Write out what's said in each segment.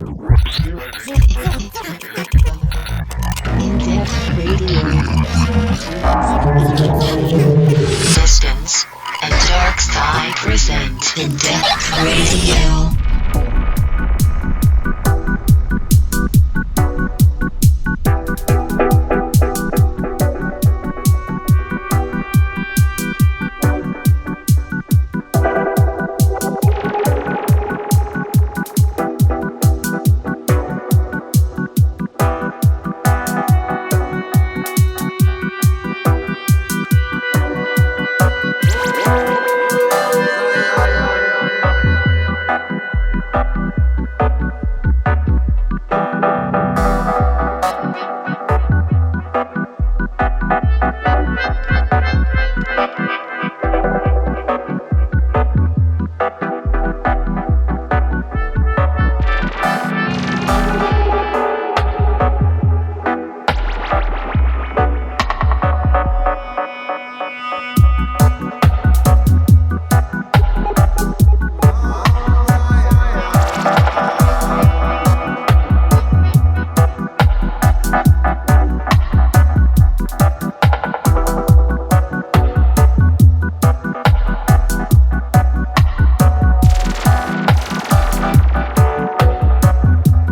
Indepth Radio. Distance and Dark Side present Indepth Radio.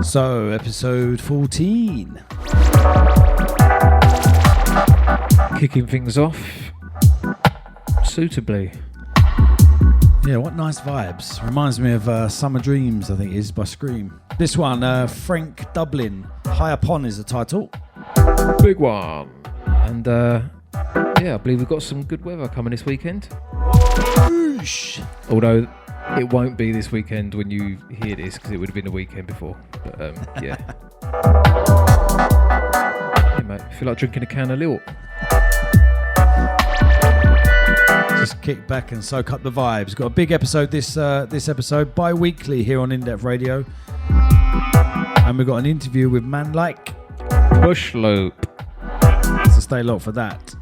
So, episode 14. Kicking things off suitably. Yeah, what nice vibes. Reminds me of Summer Dreams, I think it is, by Scream. This one, Frenk, Dublin. High Upon is the title. Big one. And yeah, I believe we've got some good weather coming this weekend. Whoosh. Although it won't be this weekend when you hear this, because it would have been the weekend before. But yeah. Hey mate, I feel like drinking a can of Lil. Just kick back and soak up the vibes. Got a big episode this episode, bi-weekly here on Indepth Radio. And we've got an interview with Manic. Pushloop. So stay locked for that.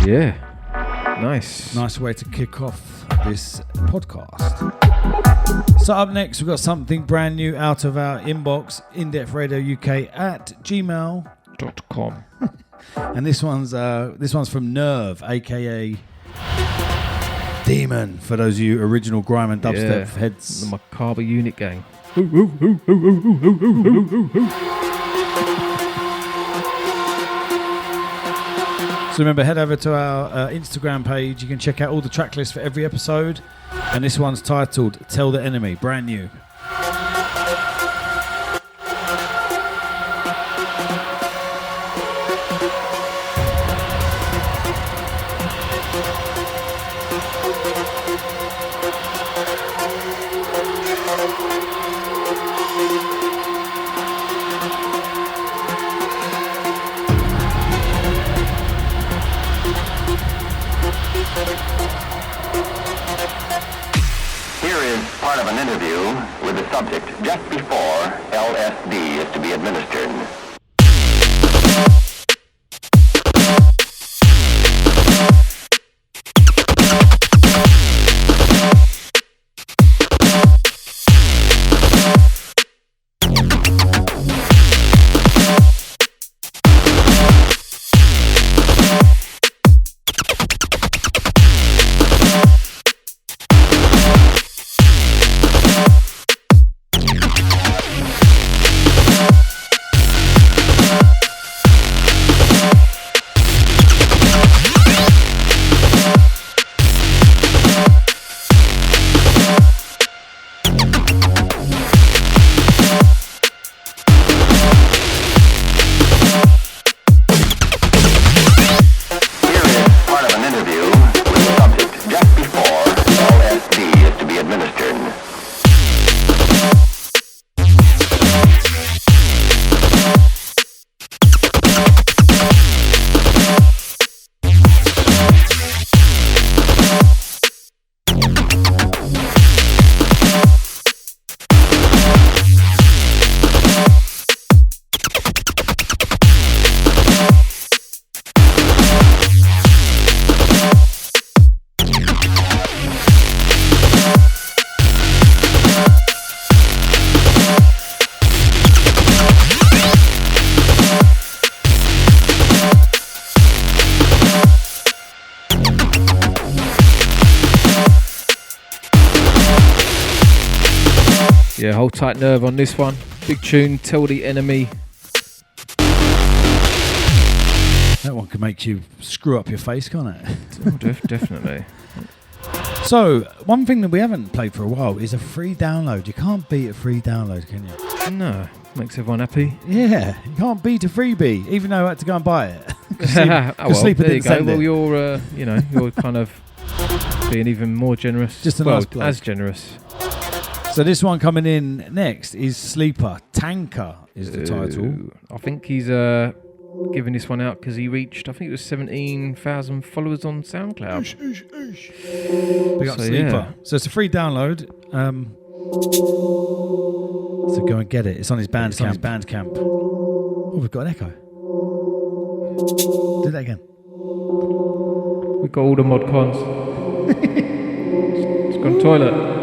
Yeah, nice. Nice way to kick off this podcast. So up next, we've got something brand new out of our inbox, Indepth Radio UK at gmail.com. And this one's from Nurve, aka Demon, for those of you original grime and dubstep heads. The Macabre Unit Gang. So remember, head over to our Instagram page. You can check out all the track lists for every episode. And this one's titled Tell the Enemy, brand new. Here is part of an interview with the subject just before LSD is to be administered. Yeah, hold tight, Nurve, on this one. Big tune, Tell the Enemy. That one can make you screw up your face, can't it? Oh, definitely. So, one thing that we haven't played for a while is a free download. You can't beat a free download, can you? No, makes everyone happy. Yeah, you can't beat a freebie, even though I had to go and buy it. Oh, well, Sleeper there you didn't go. send Well, it. you're, you're kind of being even more generous. Just a well, nice bloke. as generous. So this one coming in next is Sleeper. Tanker is the title. I think he's giving this one out because he reached, I think it was 17,000 followers on SoundCloud. Big up So, Sleeper. yeah. So it's a free download. So go and get it. It's on his Bandcamp. Oh, we've got an echo. Do that again. We've got all the mod cons. It's gone toilet.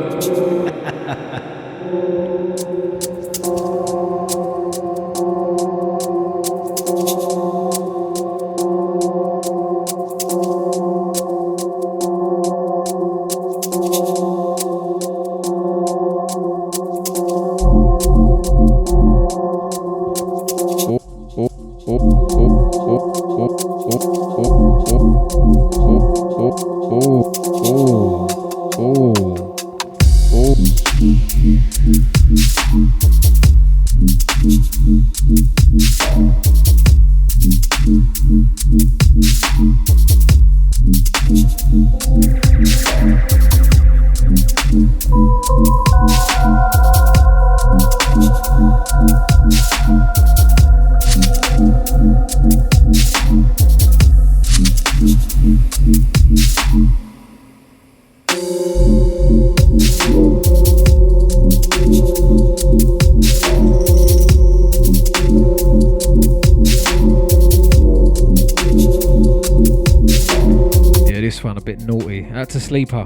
Out to Sleeper.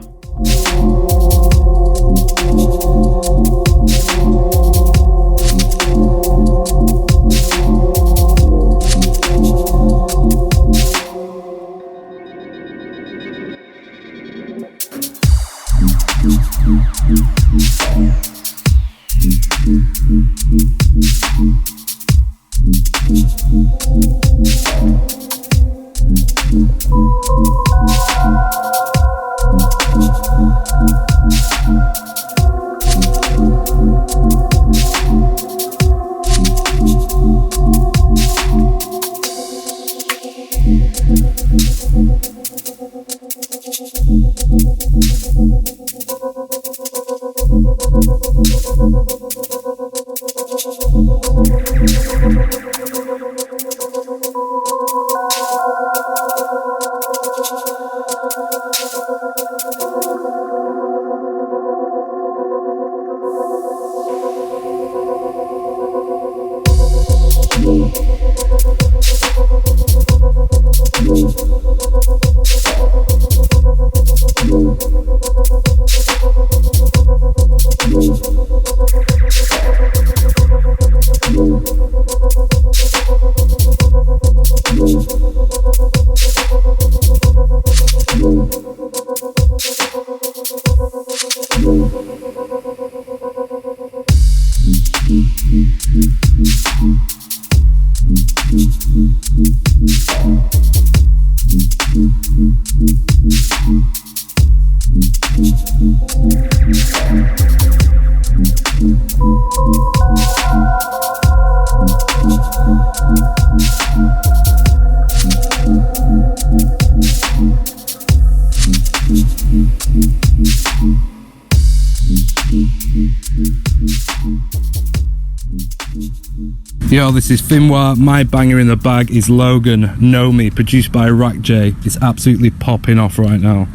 Yo, this is Finwa. My banger in the bag is Logan, Know Me, produced by Rakjay. It's absolutely popping off right now.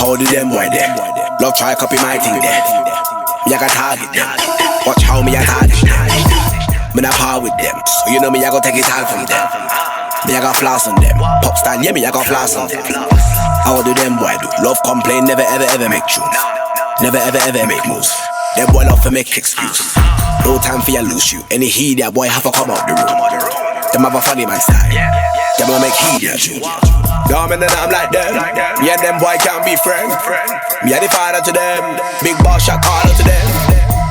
How do them boy them? Love try copy my thing there. Me I got target them. Watch how me I target them. Me not par with them. So you know me I go take it all from them. Me I got floss on them. Pop style, yeah me I got floss on them. How do them boy do? Love complain, never ever ever make tunes. Never ever ever make moves. Them boy love to make excuse. No time for you lose you. Any heat that boy have to come out the room. Them have a funny man style. Them will make heat ya tune. Dumb and then I'm like them. Me and them boy can't be friends. Me and the father to them. Big boss shot call out to them.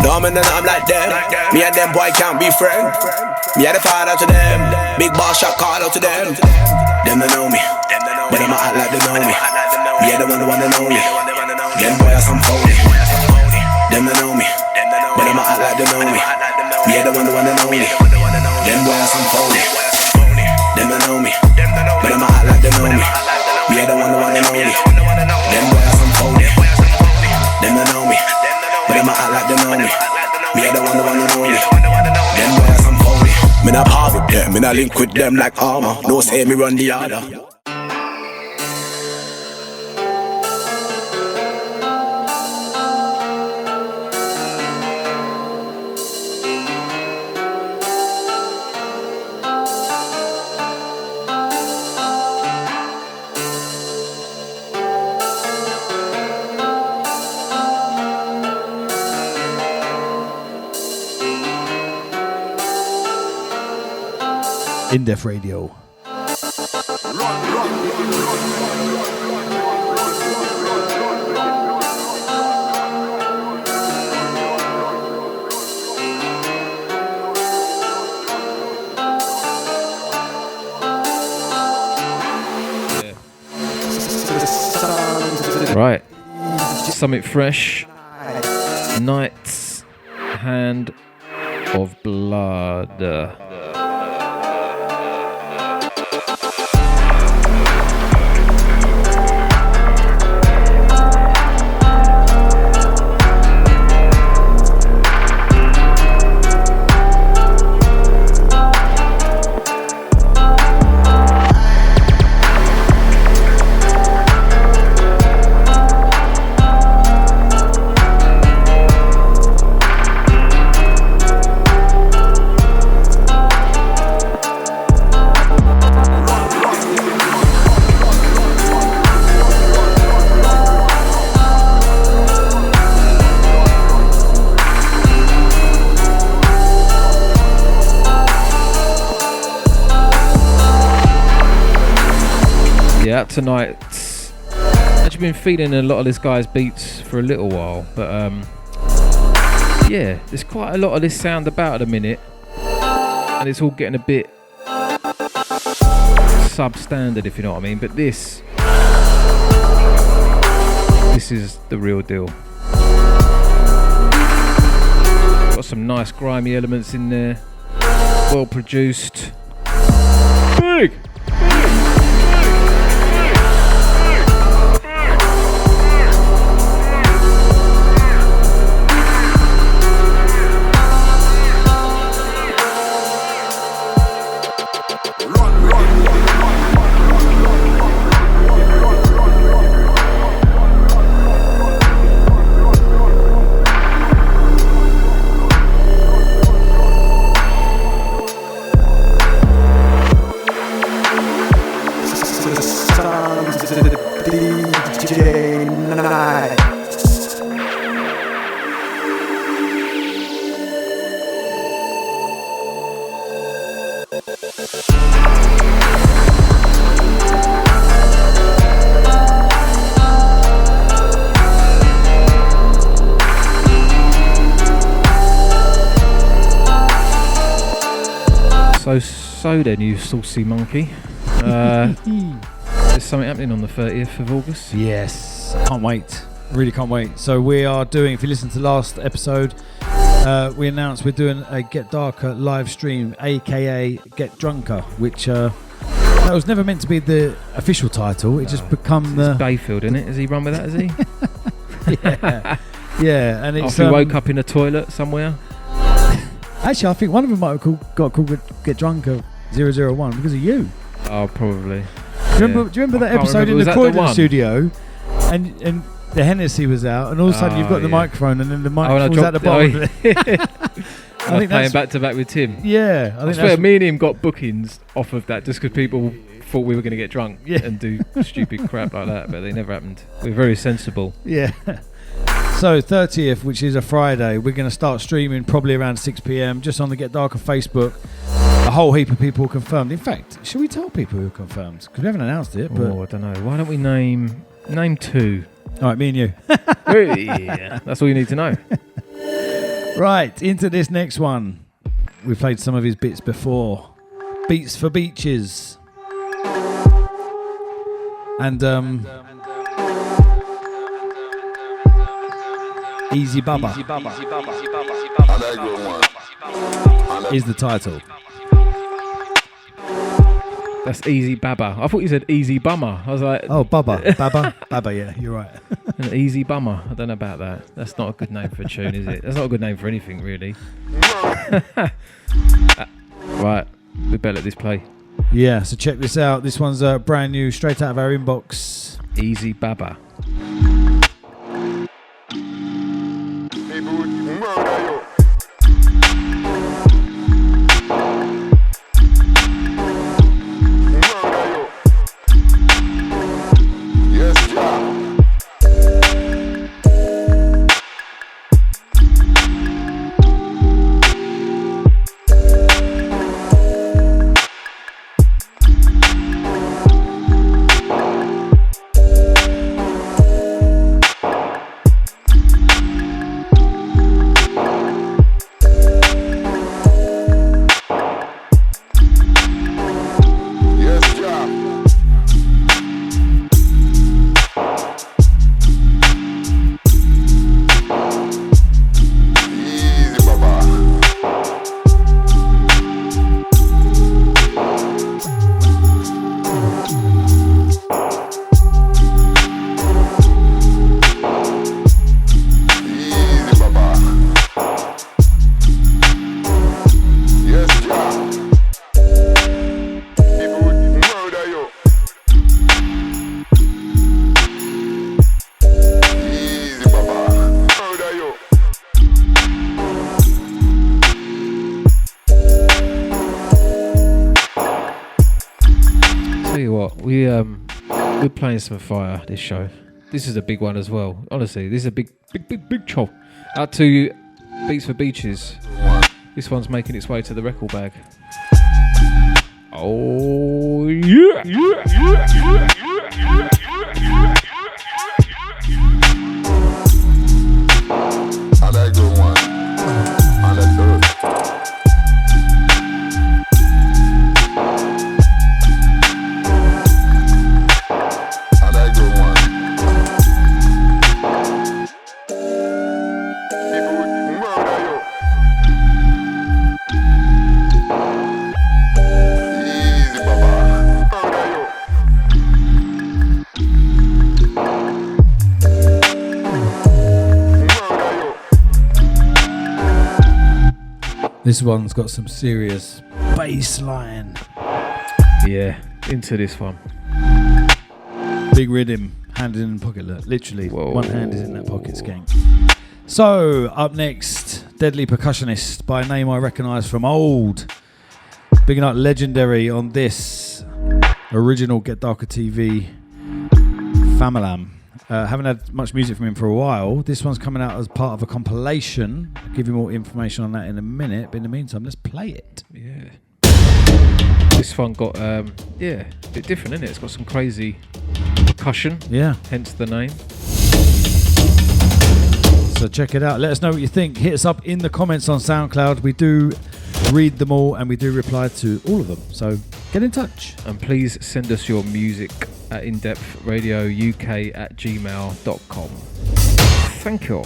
Dumb and then I'm like them. Me and them boy can't be friends. Me and the father to them. Big boss shot call out to them. Them don't know me, but them act like they know me. Me and the one who wanna know me. Them boy are some phony. Them don't know me, but them act like they know me. Me and the one who wanna know me. Them boy are some phony. Them don't know me, but them act like they know me. Me and the one who wanna know me. Them boy are some phony. Them don't know me, but them act like they know me. Me and the one who wanna know me. Them boy are some phony. Me not part with them, me not link with them like armor. No say me run the order. Indepth Radio. Right, something fresh. Knight's Hand of Blood. Yeah, tonight. Actually been feeling a lot of this guy's beats for a little while, but yeah, there's quite a lot of this sound about at the minute, and it's all getting a bit substandard, if you know what I mean. But this is the real deal. Got some nice grimy elements in there, well produced. Big. So then, you saucy monkey. There's something happening on the 30th of August. Yes, can't wait. Really can't wait. So we are doing, if you listen to the last episode, we announced we're doing a Get Darker live stream, aka Get Drunker, which that was never meant to be the official title. It just become the... It's Bayfield, isn't it? Has he run with that, has he? Yeah. Yeah, and it's... After he woke up in a toilet somewhere? Actually, I think one of them might have got called Get Drunker 001 because of you. Oh, probably. Do you remember that episode in the recording studio? And the Hennessy was out, and all of a sudden you've got the microphone, and then the mic falls out the bottom of it. I think playing back to back with Tim. Yeah, I swear me and him got bookings off of that just because people thought we were going to get drunk and do stupid crap like that, but they never happened. We're very sensible. Yeah. So 30th, which is a Friday, we're going to start streaming probably around 6 p.m. just on the Get Darker Facebook. A whole heap of people confirmed. In fact, should we tell people who confirmed? Because we haven't announced it. But I don't know. Why don't we name 2? All right, me and you. Yeah, that's all you need to know. Right, into this next one. We played some of his bits before. Beatsforbeaches. And Eazy Baba is the title. That's Eazy Baba. I thought you said Easy Bummer. I was like... Oh, Baba, yeah, you're right. An Easy Bummer. I don't know about that. That's not a good name for a tune, is it? That's not a good name for anything, really. Right, we better let this play. Yeah, so check this out. This one's brand new, straight out of our inbox. Eazy Baba. We're playing some fire this show. This is a big one as well. Honestly, this is a big chop. Out to Beatsforbeaches. This one's making its way to the record bag. Oh yeah, yeah, yeah, yeah, yeah, yeah, yeah. I like good one. I like good. This one's got some serious bass line. Yeah, into this one. Big rhythm, hand in the pocket, look, literally. Whoa. One hand is in that pocket, skank. So, up next, Deadly Percussionist, by a name I recognise from old. Bigging up Legendary on this original Get Darker TV Famalam. Haven't had much music from him for a while. This one's coming out as part of a compilation. I'll give you more information on that in a minute, but in the meantime, let's play it. Yeah. This one got, a bit different, isn't it? It's got some crazy percussion. Yeah. Hence the name. So check it out. Let us know what you think. Hit us up in the comments on SoundCloud. We do read them all, and we do reply to all of them. So get in touch. And please send us your music at indepthradiouk@gmail.com. Thank you.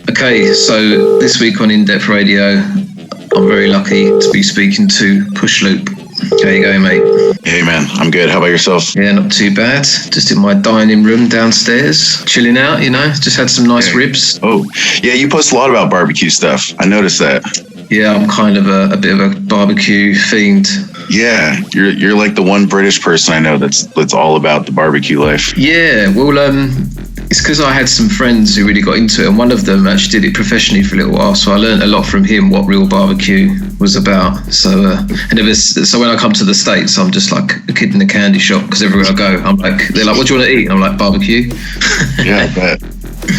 Okay, so this week on Indepth Radio, I'm very lucky to be speaking to Pushloop. How you going, mate? Hey, man. I'm good. How about yourself? Yeah, not too bad. Just in my dining room downstairs, chilling out, you know. Just had some nice ribs. Oh, yeah, you post a lot about barbecue stuff. I noticed that. Yeah, I'm kind of a bit of a barbecue fiend. Yeah, you're like the one British person I know that's all about the barbecue life. Yeah, well, it's because I had some friends who really got into it, and one of them actually did it professionally for a little while. So I learned a lot from him what real barbecue was about. So so when I come to the States, I'm just like a kid in a candy shop, because everywhere I go, they're like, "What do you want to eat?" And I'm like, "Barbecue." Yeah, I bet.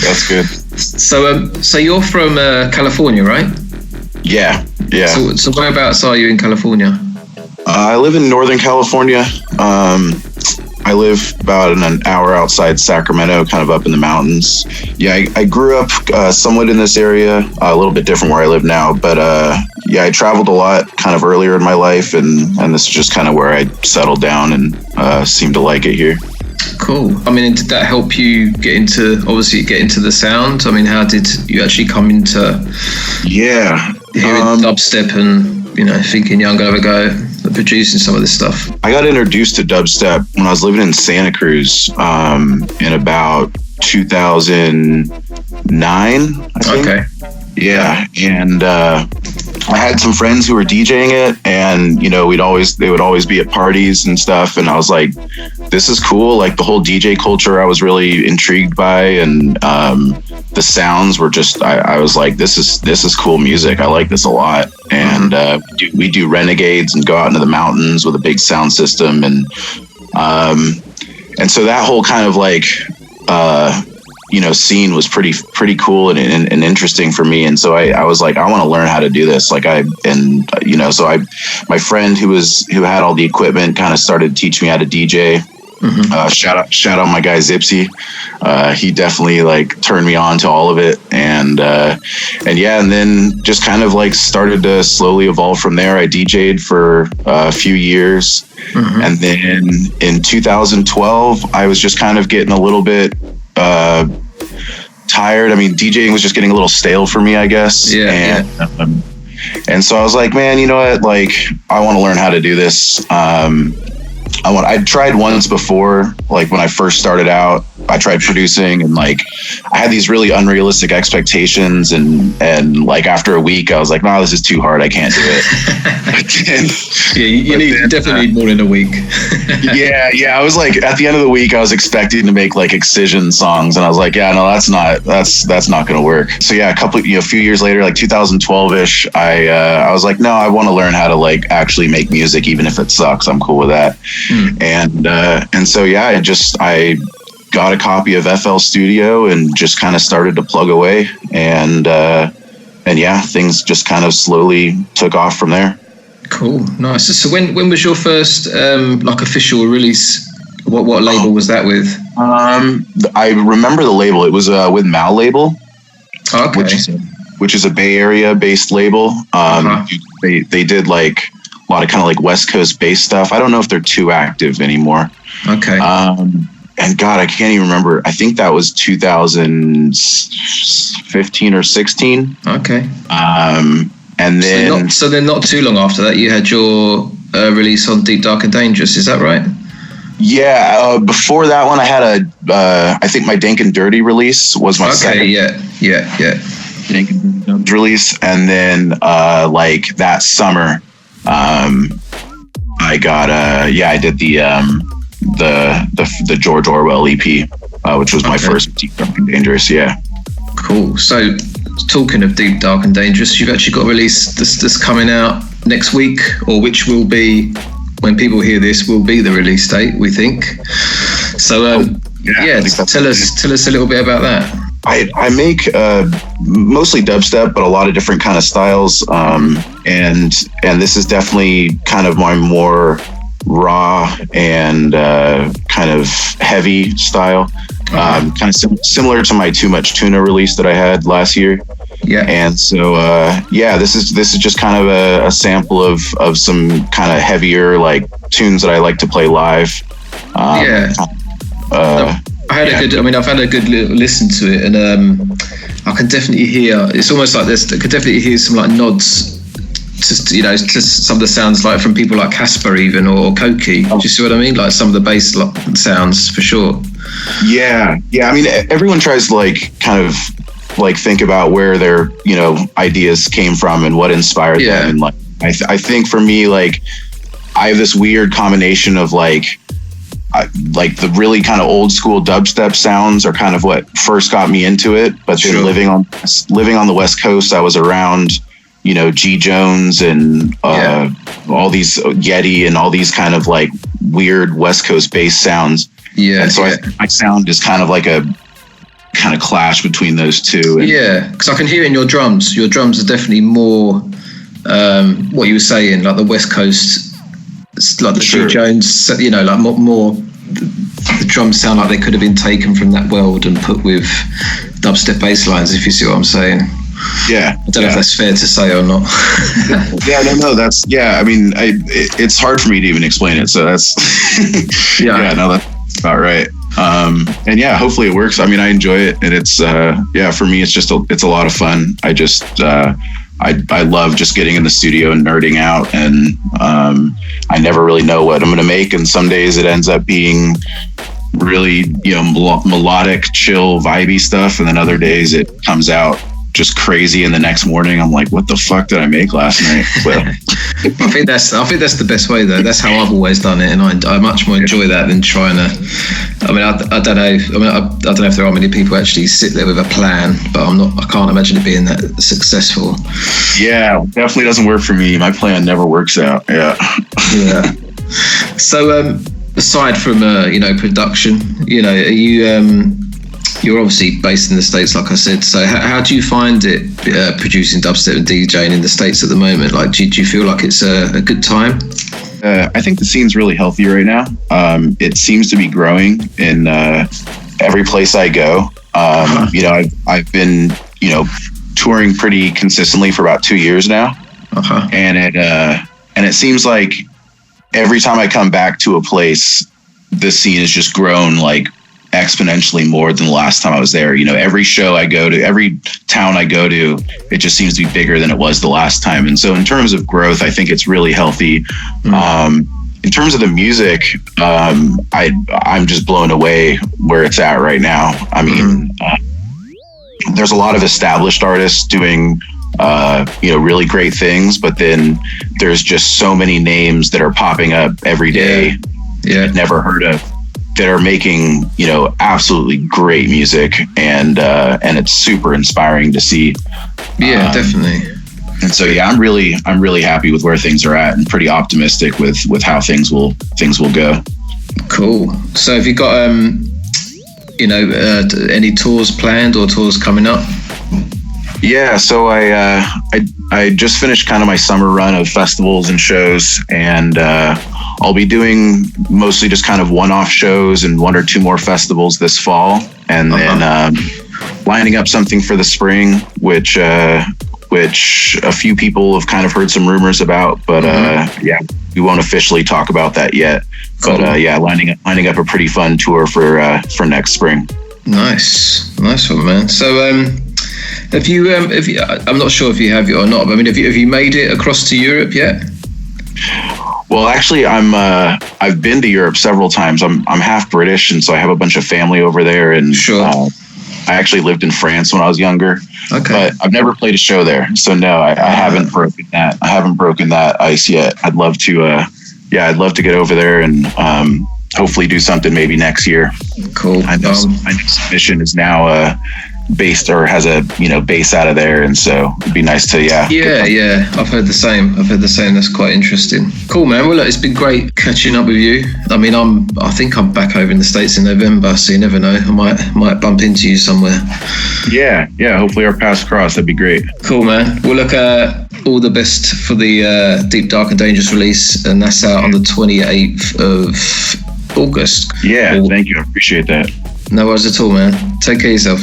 That's good. So you're from California, right? Yeah. So whereabouts are you in California? I live in Northern California. I live about an hour outside Sacramento, kind of up in the mountains. Yeah, I grew up somewhat in this area, a little bit different where I live now. But yeah, I traveled a lot kind of earlier in my life, and this is just kind of where I settled down and seemed to like it here. Cool. I mean, did that help you get into the sound? I mean, how did you actually come into hearing dubstep and, you know, thinking, yeah, I'm going to have a go at producing some of this stuff? I got introduced to dubstep when I was living in Santa Cruz in about 2009, I think. Okay. Yeah, and I had some friends who were DJing it, and you know, they would always be at parties and stuff, and I was like, this is cool. Like the whole DJ culture I was really intrigued by, and the sounds were just, I was like, this is cool music. I like this a lot. And we do renegades and go out into the mountains with a big sound system, and so that whole kind of like scene was pretty cool and interesting for me. And so I was like, I want to learn how to do this. My friend who had all the equipment kind of started teaching me how to DJ. Mm-hmm. Shout out my guy Zipsy. He definitely like turned me on to all of it, and then just kind of like started to slowly evolve from there. I DJ'd for a few years, mm-hmm. and then in 2012, I was just kind of getting a little bit tired. I mean, DJing was just getting a little stale for me, I guess. Yeah. And so I was like, man, you know what? Like, I want to learn how to do this. I'd tried once before, like when I first started out, I tried producing, and like I had these really unrealistic expectations, and like after a week I was like, no, this is too hard, I can't do it. You definitely need more than a week. yeah I was like, at the end of the week I was expecting to make like Excision songs, and I was like, yeah, no, that's not gonna work. So yeah, a few years later, like 2012ish, I was like, no, I want to learn how to like actually make music, even if it sucks, I'm cool with that. And so yeah, I got a copy of FL Studio and just kind of started to plug away, and yeah, things just kind of slowly took off from there. Cool, nice. So when was your first like official release? What label was that with? I remember the label. It was with Mal Label, okay, which is a Bay Area based label. They did like a lot of kind of like West Coast based stuff. I don't know if they're too active anymore. Okay. And God, I can't even remember. I think that was 2015 or 16. Okay. And then so then not too long after that, you had your release on Deep, Dark and Dangerous. Is that right? Yeah. Before that one, I had I think my Dank and Dirty release was my second. Yeah. Dank and Dirty release, and then like that summer, I got I did the George Orwell EP, which was my first Deep, Dark and Dangerous. Yeah. Cool. So talking of Deep, Dark and Dangerous, you've actually got a release that's coming out next week, or which will be, when people hear this, will be the release date, we think. So tell us a little bit about that. I make mostly dubstep, but a lot of different kind of styles, and this is definitely kind of my more raw and kind of heavy style, kind of similar to my Too Much Tuna release that I had last year. Yeah. And so this is just kind of a sample of some kind of heavier like tunes that I like to play live. I've had a good listen to it, and I can definitely hear, it's almost like this, I could definitely hear some like nods to some of the sounds like from people like Casper even, or Koki. Do you see what I mean? Like some of the bass sounds for sure. Yeah. I mean, everyone tries to like kind of like think about where their ideas came from and what inspired them, and like I think for me, like I have this weird combination of like the really kind of old school dubstep sounds are kind of what first got me into it, but then living on the West Coast, I was around G Jones and all these Yeti and all these kind of like weird West Coast bass sounds. Yeah. And so my sound is kind of like a kind of clash between those two. And because I can hear in your drums. Your drums are definitely more what you were saying, like the West Coast, like the G Jones. Like more. The drums sound like they could have been taken from that world and put with dubstep bass lines. If you see what I'm saying. Yeah. I don't know if that's fair to say or not. No, that's, I mean, it's hard for me to even explain it. So that's, that's about right. And hopefully it works. I mean, I enjoy it, and it's, for me, it's a lot of fun. I just, I love just getting in the studio and nerding out, and I never really know what I'm going to make. And some days it ends up being really, melodic, chill, vibey stuff. And then other days it comes out just crazy, and the next morning I'm like, what the fuck did I make last night? Well, I think that's the best way though. That's how I've always done it, and I much more enjoy that than trying to. I mean, I don't know. I don't know if there are many people who actually sit there with a plan, but I can't imagine it being that successfare Yeah, definitely doesn't work for me. My plan never works out. Yeah. So aside from production, are you you're obviously based in the States, like I said. So how do you find it producing dubstep and DJing in the States at the moment? Like, do you feel like it's a good time? I think the scene's really healthy right now. It seems to be growing in every place I go. You know, I've been, you know, touring pretty consistently for about 2 years now, and it seems like every time I come back to a place, the scene has just grown like exponentially more than the last time I was there. You know, every show I go to, every town I go to, it just seems to be bigger than it was the last time. And so in terms of growth, I think it's really healthy. In terms of the music, I'm just blown away where it's at right now. I mean, there's a lot of established artists doing, you know, really great things, but then there's just so many names that are popping up every day. Yeah. Never heard of, that are making, you know, absolutely great music, and it's super inspiring to see. Yeah, definitely. And so I'm really happy with where things are at, and pretty optimistic with how things will go. Cool. So have you got you know, any tours planned or tours coming up? Yeah, so I just finished kind of my summer run of festivals and shows, and I'll be doing mostly just kind of one-off shows and 1 or 2 more festivals this fall, and then lining up something for the spring, which a few people have kind of heard some rumors about, but yeah, we won't officially talk about that yet. Cool. But yeah, lining up a pretty fun tour for next spring. Nice one, man. So have you I'm not sure if you have it or not, but I mean, have you made it across to Europe yet? Well, actually, I've been to Europe several times. I'm half British, and so I have a bunch of family over there. And sure. I actually lived in France when I was younger. Okay. But I've never played a show there, so no, I haven't broken that. I haven't broken that ice yet. I'd love to. I'd love to get over there and hopefully do something maybe next year. Cool. I know Submission is now based, or has a base out of there, and so it'd be nice to yeah I've heard the same. That's quite interesting. Cool, man. Well, look, it's been great catching up with you. I mean, I think I'm back over in the States in November, so you never know, I might bump into you somewhere. Yeah, hopefully our paths cross. That'd be great. Cool, man. Well, look, all the best for the Deep, Dark and Dangerous release, and that's out on the 28th of August. Yeah, thank you, I appreciate that. No worries at all, man. Take care of yourself.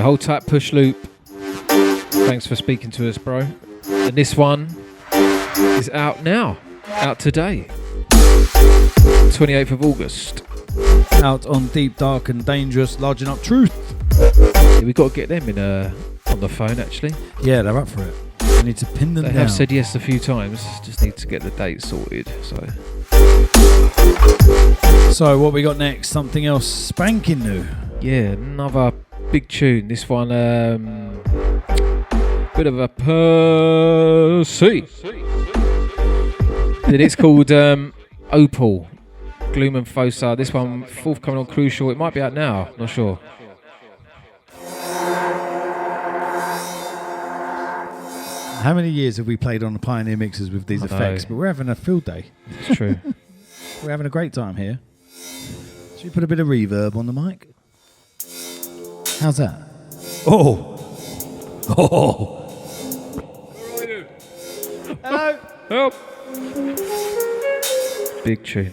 Yeah, hold tight, Pushloop. Thanks for speaking to us, bro. And this one is out now. Out today. 28th of August. Out on Deep, Dark and Dangerous, Large Enough Truth. Yeah, we got to get them in on the phone, actually. Yeah, they're up for it. We need to pin them down. They have said yes a few times. Just need to get the date sorted. So what we got next? Something else spanking new. Yeah, another big tune. This one, bit of a Percy. And it's called Opal. Glume and Phossa. This one forthcoming on Crucial. It might be out now. Not sure. How many years have we played on the Pioneer mixers with these effects? But we're having a field day. It's true. We're having a great time here. Should we put a bit of reverb on the mic? How's that? Oh! Oh! Hello! Help! Big tune.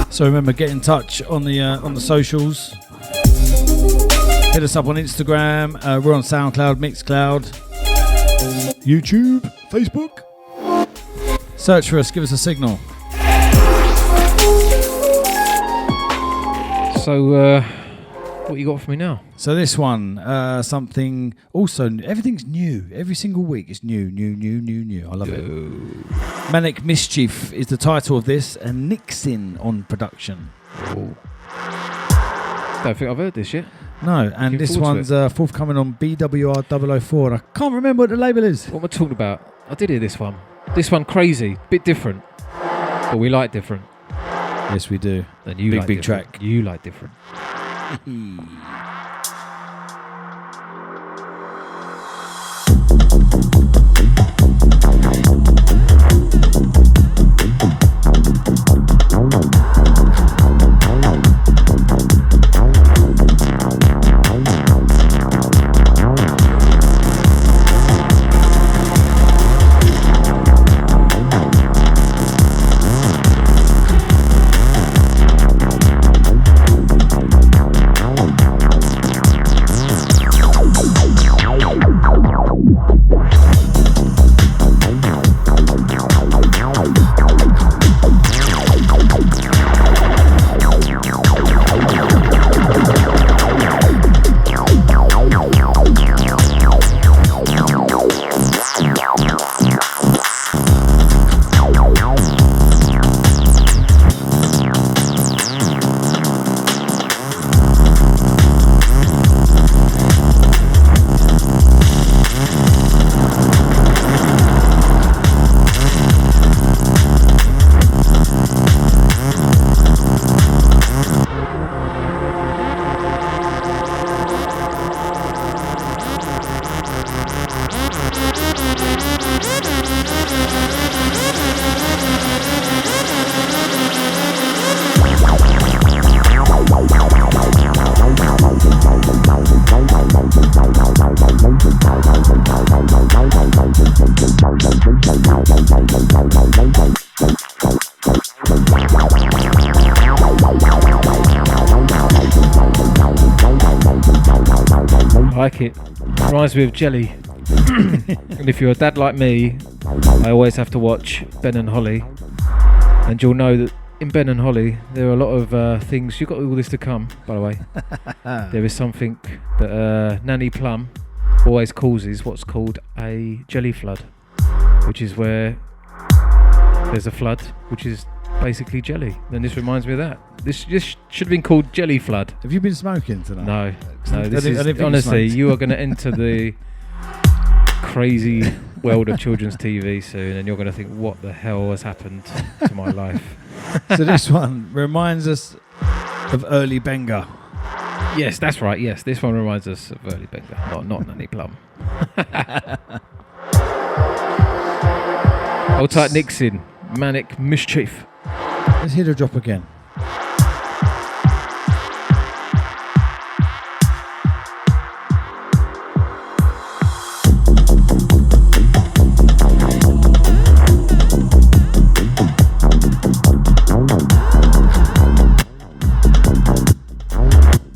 So remember, get in touch on the socials. Hit us up on Instagram. We're on SoundCloud, Mixcloud, YouTube, Facebook. Search for us. Give us a signal. So, what you got for me now? So this one, something also. Everything's new. Every single week is new. I love it. Manic Mischief is the title of this, and Nixsin on production. Oh. Don't think I've heard this yet. No, and this one's forthcoming on BWR 004. And I can't remember what the label is. What am I talking about? I did hear this one. This one crazy, bit different, but we like different. Yes, we do. And you big like track. You like different. Like it. Reminds me of jelly. And if you're a dad like me, I always have to watch Ben and Holly. And you'll know that in Ben and Holly, there are a lot of things. You've got all this to come, by the way. There is something that Nanny Plum always causes what's called a jelly flood, which is where there's a flood, which is basically jelly. And this reminds me of that. This should have been called Jelly Flood. Have you been smoking tonight? No. This is honestly, you are going to enter the crazy world of children's TV soon, and you're going to think, what the hell has happened to my life? So this one reminds us of early Benga. Yes, that's right. Yes, this one reminds us of early Benga, not Nanny Plum. Hold tight, Nixsin, Manic, Mischief. Let's hear the drop again.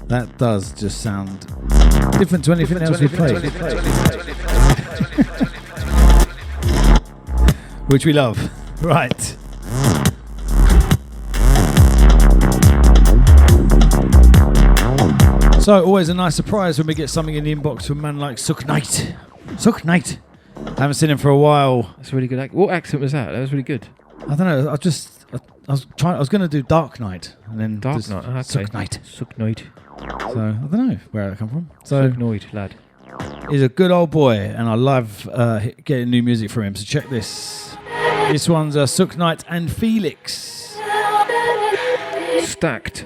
That does just sound different to anything else we played. Which we love. Right. So, always a nice surprise when we get something in the inbox from a man like Sukh. Sukh Knight. Haven't seen him for a while. That's a really good. What accent was that? That was really good. I don't know. I was going to do Dark Knight and then Dark Knight. Okay. Sukh Knight. Sukh Knight. So I don't know where that come from. So Sukh Knight, lad. He's a good old boy, and I love getting new music from him. So check this. This one's Sukh Knight and Felix. Stacked.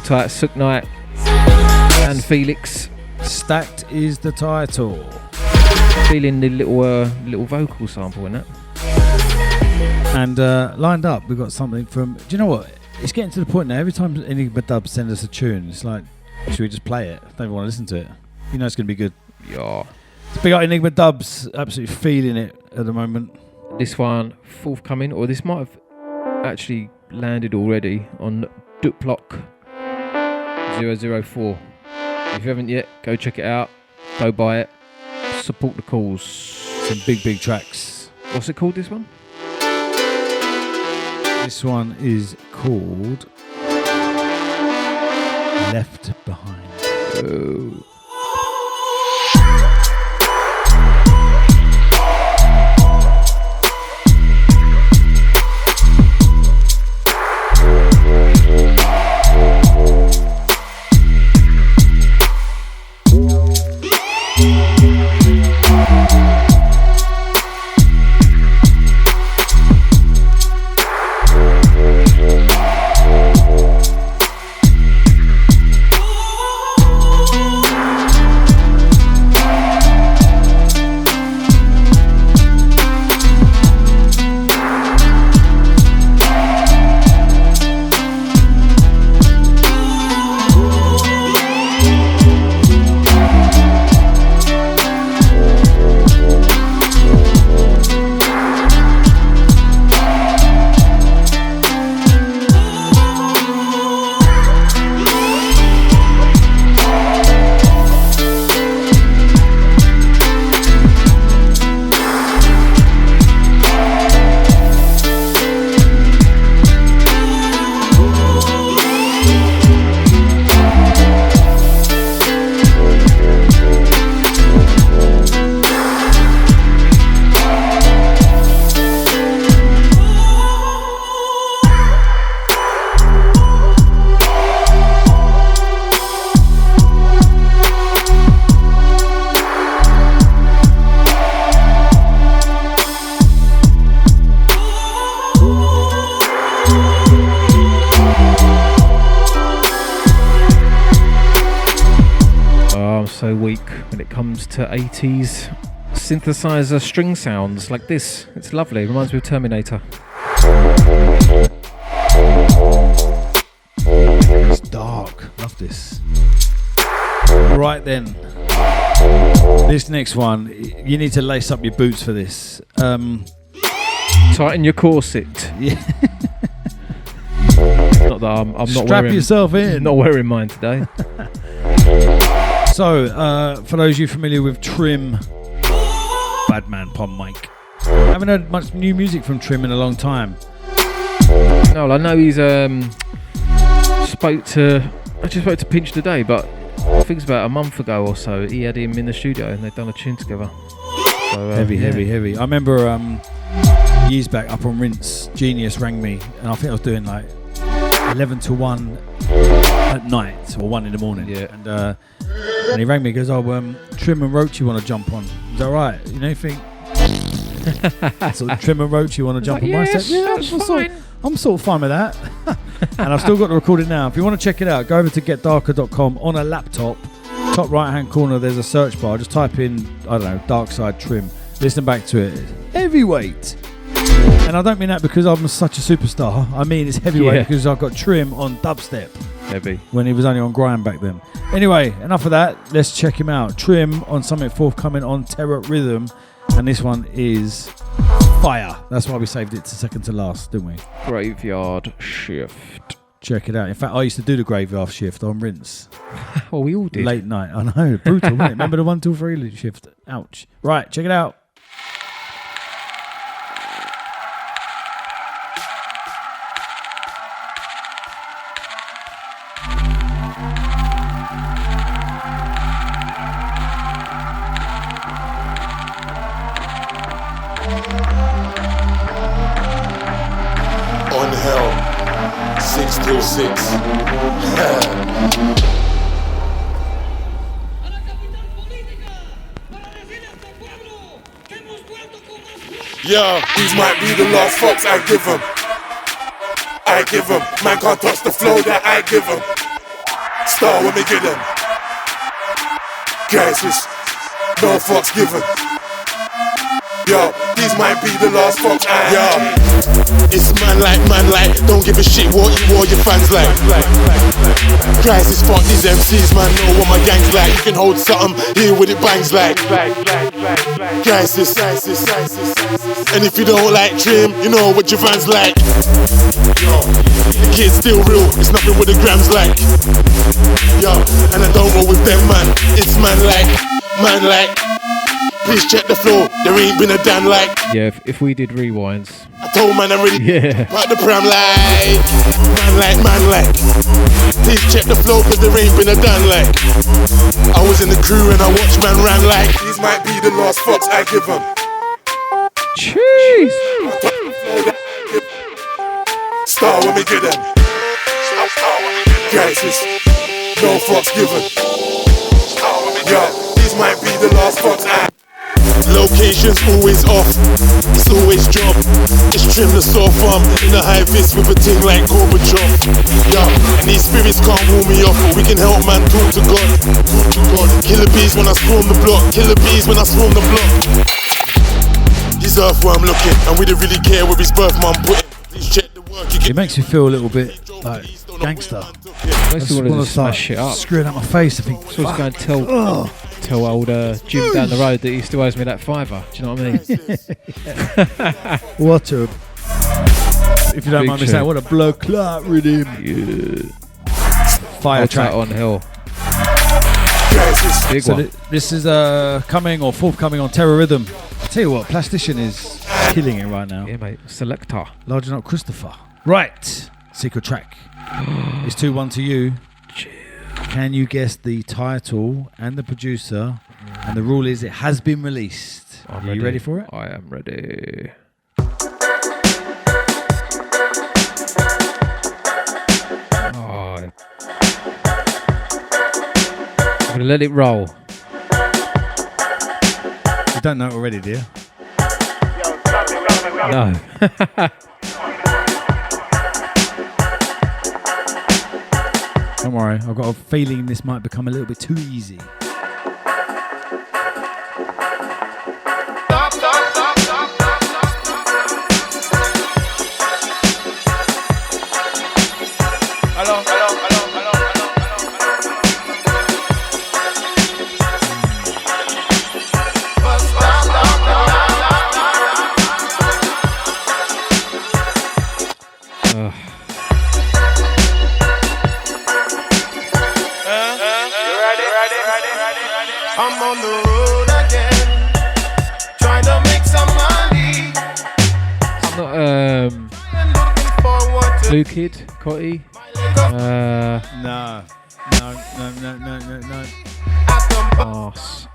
Tight, Sukh Knight and Felix. Stacked is the title. Feeling the little vocal sample in it. And lined up, we've got something from. Do you know what? It's getting to the point now. Every time Enigma Dubz send us a tune, it's like, should we just play it? Don't even want to listen to it. You know it's going to be good. Yeah. It's big up Enigma Dubz. Absolutely feeling it at the moment. This one forthcoming, or this might have actually landed already on DUPLOC 004. If you haven't yet, go check it out. Go buy it. Support the cause. Some big tracks. What's it called, this one? This one is called Left Behind. Oh. unique when it comes to 80s synthesizer string sounds like this. It's lovely. Reminds me of Terminator. It's dark. Love this. Right then. This next one, you need to lace up your boots for this. Tighten your corset. Yeah. Not that I'm not Strap wearing, yourself in. Not wearing mine today. So, for those of you familiar with Trim, Badman Pom Mike, I haven't heard much new music from Trim in a long time. No, I know he's I spoke to Pinch today, but I think it's about a month ago or so. He had him in the studio and they'd done a tune together. So, Heavy. I remember years back up on Rinse, Genius rang me, and I think I was doing like 11 to 1 at night or 1 in the morning. Yeah. And he rang me, goes, Trim and Roach, you want to jump on? Is that right? You know, you think, so Trim and Roach, you want to jump on? Yes, I said, yeah, I'm sort of fine with that. And I've still got the recording now. If you want to check it out, go over to getdarker.com on a laptop. Top right hand corner, there's a search bar. Just type in, I don't know, Dark Side Trim. Listen back to it. Heavyweight. And I don't mean that because I'm such a superstar. I mean it's heavyweight because I've got Trim on dubstep. Heavy. When he was only on Grime back then. Anyway, enough of that. Let's check him out. Trim on something forthcoming on TERRORTHYM. And this one is fire. That's why we saved it to second to last, didn't we? Graveyard Shift. Check it out. In fact, I used to do the Graveyard Shift on Rinse. Well, we all did. Late night. I know. Brutal, wasn't it? Remember the 1 till 3 shift? Ouch. Right, check it out. Onhell, 6 till 6. Yeah, these might be the last fucks I give them. I give them. Man can't touch the flow that I give them. Star when we get them. Crisis, no fucks given. Yo, these might be the last fucks I. Yo, it's man like, don't give a shit what you or your fans like. Crisis, fuck these MCs, man, know what my gang's like. You can hold something, hear what it bangs like. Crisis, and if you don't like Trim, you know what your fans like. Yo, the kid's still real, it's nothing what the grams like. Yo, and I don't roll with them, man, it's man like. Please check the floor, there ain't been a damn like. Yeah, if we did rewinds. I told man I'm ready. Yeah. Part the pram like. Man like. Please check the floor, cause there ain't been a damn like. I was in the crew and I watched man ran like. These might be the last fucks I give them. Jeez. Star when we get them. Crisis, no fucks given. Yo, these might be the last fucks I. Location's always off, it's always job. It's Trim the soft arm in the high vis with a ting like Gorbachev. Yeah, and these spirits can't wall me off. We can help man talk to God. Killer bees when I swarm the block. He's earth where I'm looking, and we don't really care where his birth mum put him. Please check the work. It makes me feel a little bit like gangster. I just want to smash shit up. Screwing up my face. I think. So I was going to tell old Jim down the road that he still owes me that $5. Do you know what I mean? What a, if you don't mind me saying, what a blood clot rhythm. Yeah. Fire track on hill. Big so one. This is coming or forthcoming on TERRORTHYM. I tell you what, Plastician is killing it right now. Yeah, mate. Selector. Large enough Christopher. Right. Secret track. It's 2-1 to you. Can you guess the title and the producer? And the rule is it has been released. Are you ready for it? I am ready. Oh. I'm going to let it roll. You don't know it already, do you? No. Don't worry, I've got a feeling this might become a little bit too easy. Blue Kid, Cotty. No. Arse.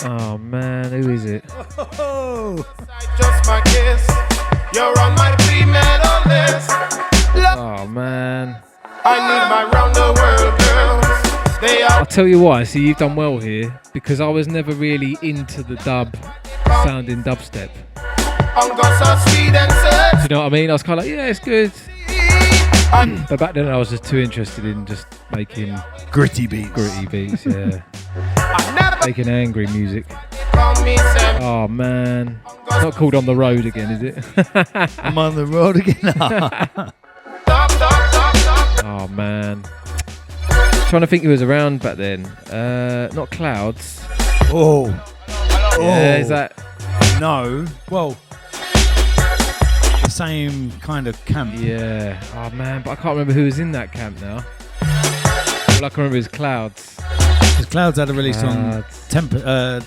Oh man, who is it? Oh man. I need my round the world girls. I'll tell you why. See, you've done well here because I was never really into the dub sounding dubstep. Do you know what I mean? I was kind of like, yeah, it's good. But back then I was just too interested in just making gritty beats. Yeah. Making angry music. Oh man. It's not called On the Road again, is it? I'm on the road again. Oh man. Trying to think who was around back then. Not Clouds. Oh. Yeah, is that? No. Well, the same kind of camp. Yeah. Oh man, but I can't remember who was in that camp now. All I can remember is Clouds. Because Clouds had a release on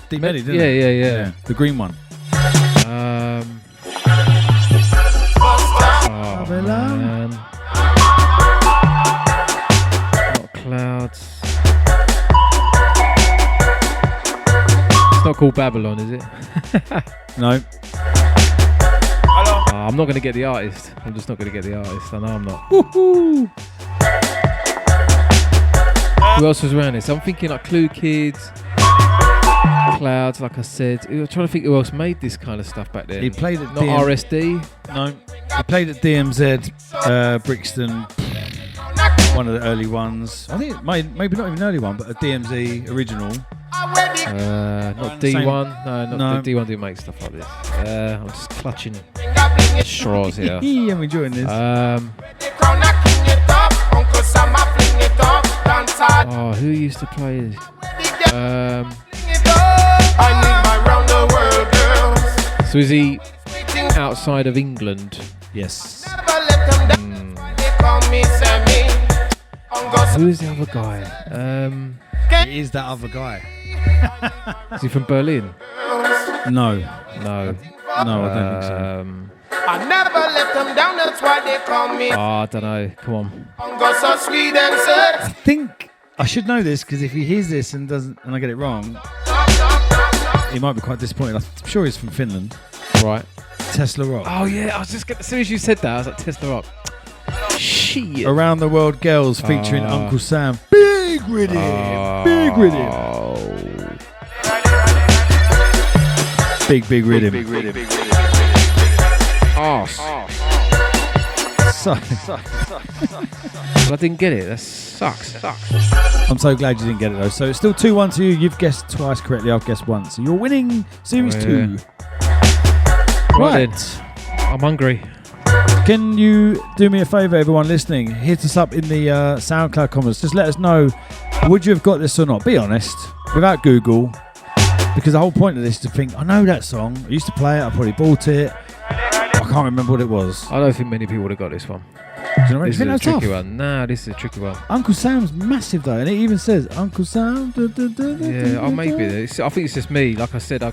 D-Melly, didn't it? Yeah. The green one. Oh man. Not Clouds. It's not called Babylon, is it? No. I'm not going to get the artist. I'm just not going to get the artist. I know I'm not. Woohoo! Who else was around this? I'm thinking like Clue Kids, Clouds, like I said. I'm trying to think who else made this kind of stuff back then. He played at Not RSD. No. He played at DMZ, Brixton, one of the early ones. I think maybe not even an early one, but a DMZ original. Not D1. No, D1 didn't make stuff like this. I'm just clutching straws here. I'm enjoying this. Who used to play this? So is he outside of England? Yes. Who is the other guy? It is that other guy. Is he from Berlin? No, I don't think so. I never let them down, that's why they call me. I don't know. Come on. So sweet and sad. I think I should know this because if he hears this and I get it wrong, he might be quite disappointed. I'm sure he's from Finland. Right. Tesla Rock. Oh yeah, I was just as soon as you said that, I was like Tesla Rock. Shit. Around the World Girls featuring Uncle Sam. Big rhythm. Big rhythm. Big rhythm. Arse. So. But I didn't get it. That sucks. I'm so glad you didn't get it though. So it's still 2-1 to you. You've guessed twice correctly. I've guessed once. So you're winning series 2. Right. Then. I'm hungry. Can you do me a favour, everyone listening? Hit us up in the SoundCloud comments. Just let us know, would you have got this or not? Be honest, without Google. Because the whole point of this is to think, I know that song. I used to play it. I probably bought it. I can't remember what it was. I don't think many people would have got this one. Do you know this is a tricky tough? one. Nah, this is a tricky one. Uncle Sam's massive though, and it even says Uncle Sam. Yeah, maybe. I think it's just me. Like I said, I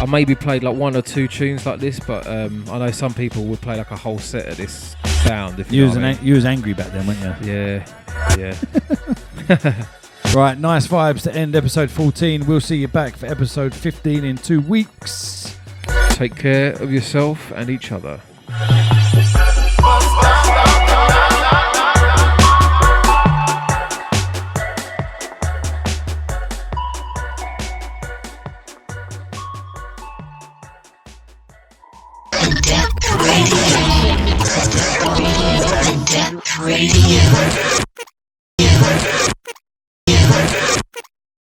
maybe played like 1 or 2 tunes like this, but I know some people would play like a whole set of this sound. If you was angry back then, weren't you? Yeah. Right, nice vibes to end episode 14. We'll see you back for episode 15 in 2 weeks. Take care of yourself and each other. Indepth Radio.